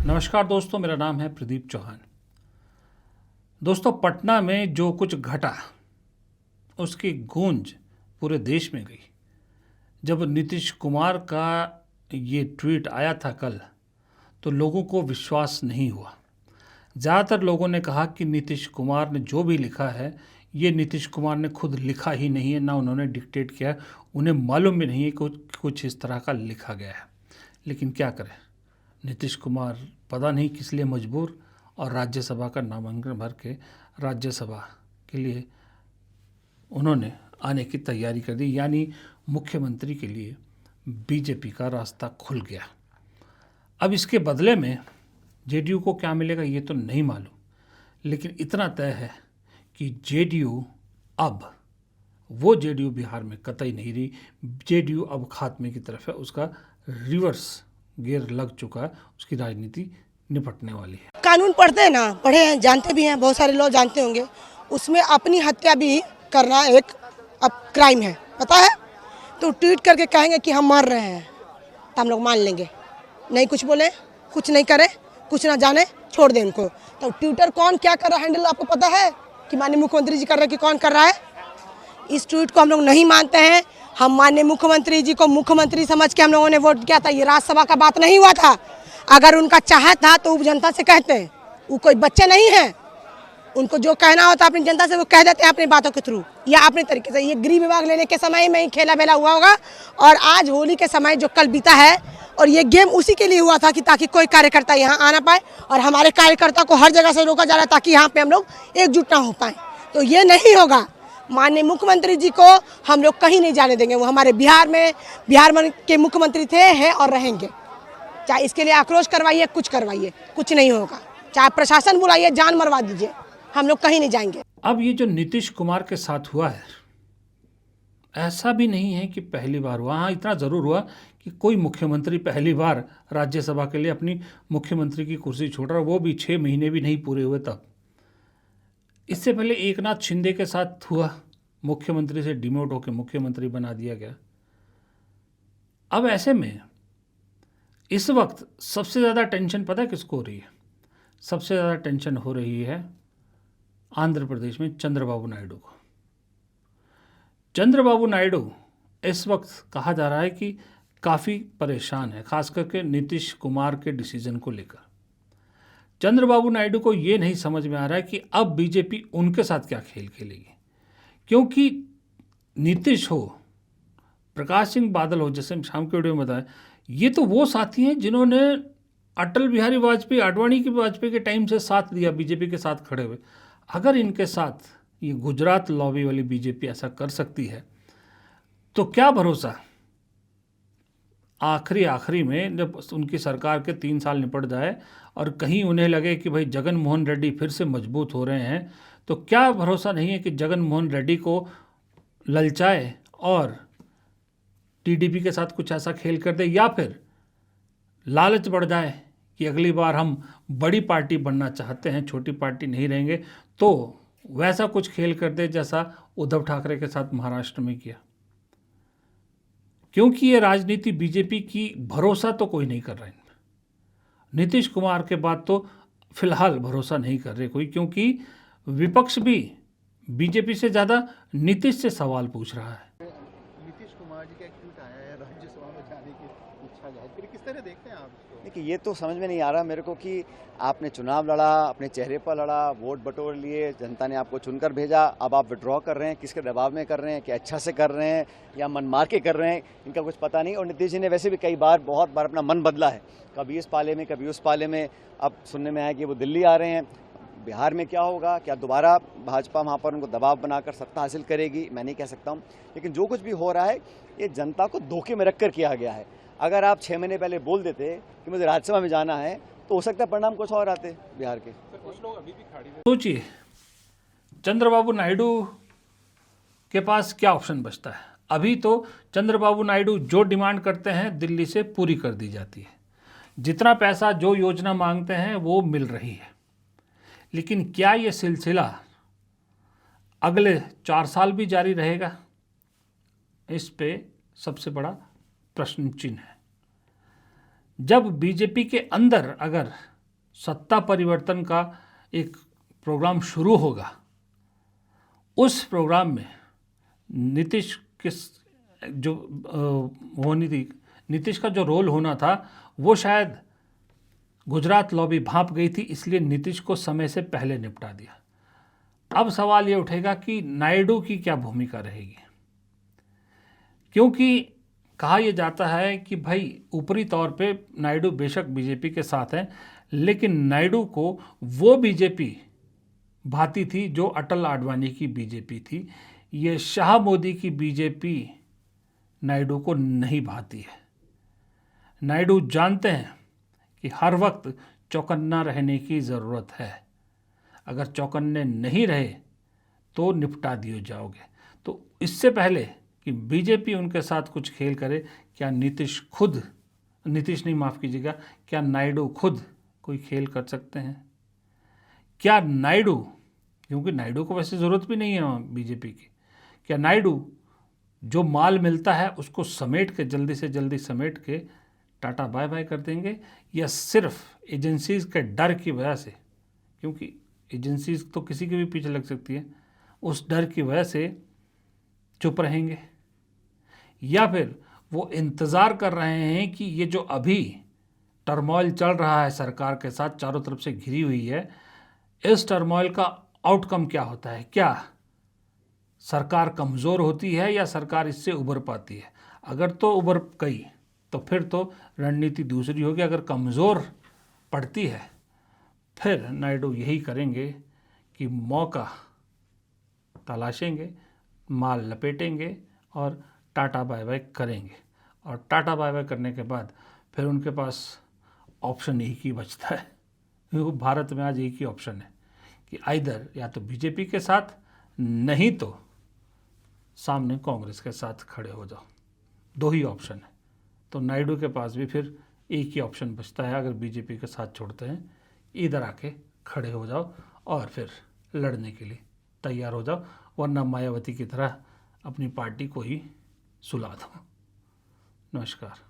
नमस्कार दोस्तों, मेरा नाम है प्रदीप चौहान। दोस्तों, पटना में जो कुछ घटा उसकी गूंज पूरे देश में गई। जब नीतीश कुमार का ये ट्वीट आया था कल, तो लोगों को विश्वास नहीं हुआ। ज़्यादातर लोगों ने कहा कि नीतीश कुमार ने जो भी लिखा है ये नीतीश कुमार ने खुद लिखा ही नहीं है, ना उन्होंने डिक्टेट किया है, उन्हें मालूम भी नहीं है कि कुछ इस तरह का लिखा गया है। लेकिन क्या करें, नीतीश कुमार पता नहीं किस लिए मजबूर और राज्यसभा का नामांकन भर के राज्यसभा के लिए उन्होंने आने की तैयारी कर दी, यानी मुख्यमंत्री के लिए बीजेपी का रास्ता खुल गया। अब इसके बदले में जेडीयू को क्या मिलेगा ये तो नहीं मालूम, लेकिन इतना तय है कि जेडीयू अब वो जेडीयू बिहार में कतई नहीं रही। जेडीयू अब खात्मे की तरफ है, उसका रिवर्स गियर लग चुका है, उसकी राजनीति निपटने वाली है। कानून पढ़ते हैं ना, पढ़े हैं, जानते भी हैं, बहुत सारे लोग जानते होंगे। उसमें अपनी हत्या भी करना एक अब क्राइम है, पता है। तो ट्वीट करके कहेंगे कि हम मर रहे हैं तो हम लोग मान लेंगे, नहीं कुछ बोले, कुछ नहीं करे, कुछ ना जाने, छोड़ दें उनको। तो ट्विटर कौन क्या कर रहा है हैंडल आपको पता है कि माननीय मुख्यमंत्री जी कर रहे हैं कि कौन कर रहा है। इस ट्वीट को हम लोग नहीं मानते हैं। हम माननीय मुख्यमंत्री जी को मुख्यमंत्री समझ के हम लोगों ने वोट किया था। ये राज्यसभा का बात नहीं हुआ था। अगर उनका चाहत था तो वो जनता से कहते हैं, वो कोई बच्चे नहीं हैं। उनको जो कहना होता अपनी जनता से वो कह देते हैं अपनी बातों के थ्रू या अपने तरीके से। ये गृह विभाग लेने के समय में ही खेला बेला हुआ होगा और आज होली के समय जो कल बीता है, और ये गेम उसी के लिए हुआ था कि ताकि कोई कार्यकर्ता यहाँ आ ना पाए और हमारे कार्यकर्ता को हर जगह से रोका जा रहा है ताकि यहाँ पे हम लोग एकजुट ना हो पाए। तो ये नहीं होगा। माननीय मुख्यमंत्री जी को हम लोग कहीं नहीं जाने देंगे। वो हमारे बिहार में के मुख्यमंत्री थे, हैं और रहेंगे। चाहे इसके लिए आक्रोश करवाइए, कुछ करवाइए, कुछ नहीं होगा। चाहे प्रशासन बुलाइए, जान मरवा दीजिए, हम लोग कहीं नहीं जाएंगे। अब ये जो नीतीश कुमार के साथ हुआ है, ऐसा भी नहीं है कि पहली बार हुआ। हाँ, इतना ज़रूर हुआ कि कोई मुख्यमंत्री पहली बार राज्यसभा के लिए अपनी मुख्यमंत्री की कुर्सी छोड़ रहा, वो भी 6 महीने भी नहीं पूरे हुए तब। इससे पहले एकनाथ शिंदे के साथ हुआ, मुख्यमंत्री से डिमोट होकर मुख्यमंत्री बना दिया गया। अब ऐसे में इस वक्त सबसे ज़्यादा टेंशन पता है किसको हो रही है? सबसे ज़्यादा टेंशन हो रही है आंध्र प्रदेश में चंद्रबाबू नायडू को। चंद्रबाबू नायडू इस वक्त कहा जा रहा है कि काफ़ी परेशान है, खास करके नीतीश कुमार के डिसीजन को लेकर। चंद्रबाबू नायडू को ये नहीं समझ में आ रहा है कि अब बीजेपी उनके साथ क्या खेल खेलेगी, क्योंकि नीतीश हो, प्रकाश सिंह बादल हो, जैसे शाम के वीडियो में बताया, ये तो वो साथी हैं जिन्होंने अटल बिहारी वाजपेयी, आडवाणी की वाजपेयी के टाइम से साथ दिया, बीजेपी के साथ खड़े हुए। अगर इनके साथ ये गुजरात लॉबी वाली बीजेपी ऐसा कर सकती है तो क्या भरोसा आखिरी में जब उनकी सरकार के 3 साल निपट जाए और कहीं उन्हें लगे कि भाई जगन मोहन रेड्डी फिर से मजबूत हो रहे हैं, तो क्या भरोसा नहीं है कि जगन मोहन रेड्डी को ललचाए और टीडीपी के साथ कुछ ऐसा खेल कर दे, या फिर लालच बढ़ जाए कि अगली बार हम बड़ी पार्टी बनना चाहते हैं, छोटी पार्टी नहीं रहेंगे, तो वैसा कुछ खेल कर दे जैसा उद्धव ठाकरे के साथ महाराष्ट्र में किया। क्योंकि ये राजनीति बीजेपी की भरोसा तो कोई नहीं कर रहा है। नीतीश कुमार के बाद तो फिलहाल भरोसा नहीं कर रहे कोई, क्योंकि विपक्ष भी बीजेपी से ज़्यादा नीतीश से सवाल पूछ रहा है। नीतीश कुमार जी का एक ट्वीट आया है राज्यसभा में जाने की इच्छा जाहिर करी, किस तरह देखते हैं आप इसको? देखिए, ये तो समझ में नहीं आ रहा मेरे को कि आपने चुनाव लड़ा, अपने चेहरे पर लड़ा, वोट बटोर लिए, जनता ने आपको चुनकर भेजा, अब आप विड्रॉ कर रहे हैं, किसके दबाव में कर रहे हैं, कि अच्छा से कर रहे हैं या मन मार के कर रहे हैं, इनका कुछ पता नहीं। और नीतीश जी ने वैसे भी कई बार, बहुत बार अपना मन बदला है, कभी इस पाले में, कभी उस पाले में। अब सुनने में आया कि वो दिल्ली आ रहे हैं। बिहार में क्या होगा, क्या दोबारा भाजपा वहाँ पर उनको दबाव बनाकर सत्ता हासिल करेगी, मैं नहीं कह सकता हूँ। लेकिन जो कुछ भी हो रहा है ये जनता को धोखे में रखकर किया गया है। अगर आप 6 महीने पहले बोल देते कि मुझे राज्यसभा में जाना है तो हो सकता है परिणाम कुछ और आते बिहार के। सोचिए, चंद्रबाबू नायडू के पास क्या ऑप्शन बचता है? अभी तो चंद्रबाबू नायडू जो डिमांड करते हैं दिल्ली से पूरी कर दी जाती है, जितना पैसा जो योजना मांगते हैं वो मिल रही है। लेकिन क्या ये सिलसिला अगले 4 साल भी जारी रहेगा? इस पे सबसे बड़ा प्रश्न चिन्ह है। जब बीजेपी के अंदर अगर सत्ता परिवर्तन का एक प्रोग्राम शुरू होगा, उस प्रोग्राम में नीतीश के जो होनी थी, नीतीश का जो रोल होना था वो शायद गुजरात लॉबी भांप गई थी, इसलिए नीतीश को समय से पहले निपटा दिया। अब सवाल ये उठेगा कि नायडू की क्या भूमिका रहेगी, क्योंकि कहा यह जाता है कि भाई ऊपरी तौर पे नायडू बेशक बीजेपी के साथ हैं, लेकिन नायडू को वो बीजेपी भाती थी जो अटल आडवाणी की बीजेपी थी। ये शाह मोदी की बीजेपी नायडू को नहीं भाती है। नायडू जानते हैं कि हर वक्त चौकन्ना रहने की ज़रूरत है। अगर चौकन्ने नहीं रहे तो निपटा दिए जाओगे। तो इससे पहले कि बीजेपी उनके साथ कुछ खेल करे, क्या क्या नायडू खुद कोई खेल कर सकते हैं? क्या नायडू, क्योंकि नायडू को वैसे ज़रूरत भी नहीं है बीजेपी की, क्या नायडू जो माल मिलता है उसको समेट के जल्दी से जल्दी समेट के टाटा बाय बाय कर देंगे, या सिर्फ एजेंसीज़ के डर की वजह से, क्योंकि एजेंसीज़ तो किसी के भी पीछे लग सकती है, उस डर की वजह से चुप रहेंगे? या फिर वो इंतज़ार कर रहे हैं कि ये जो अभी टर्मोइल चल रहा है सरकार के साथ, चारों तरफ से घिरी हुई है, इस टर्मोइल का आउटकम क्या होता है? क्या सरकार कमज़ोर होती है या सरकार इससे उबर पाती है? अगर तो उबर गई तो फिर तो रणनीति दूसरी होगी। अगर कमज़ोर पड़ती है फिर नायडू यही करेंगे कि मौका तलाशेंगे, माल लपेटेंगे और टाटा बाय बाय करेंगे। और टाटा बाय बाय करने के बाद फिर उनके पास ऑप्शन एक ही बचता है, क्योंकि भारत में आज एक ही ऑप्शन है कि आइदर या तो बीजेपी के साथ, नहीं तो सामने कांग्रेस के साथ खड़े हो जाओ। दो ही ऑप्शन है। तो नायडू के पास भी फिर एक ही ऑप्शन बचता है, अगर बीजेपी के साथ छोड़ते हैं, इधर आके खड़े हो जाओ और फिर लड़ने के लिए तैयार हो जाओ, वरना मायावती की तरह अपनी पार्टी को ही सुला दो। नमस्कार।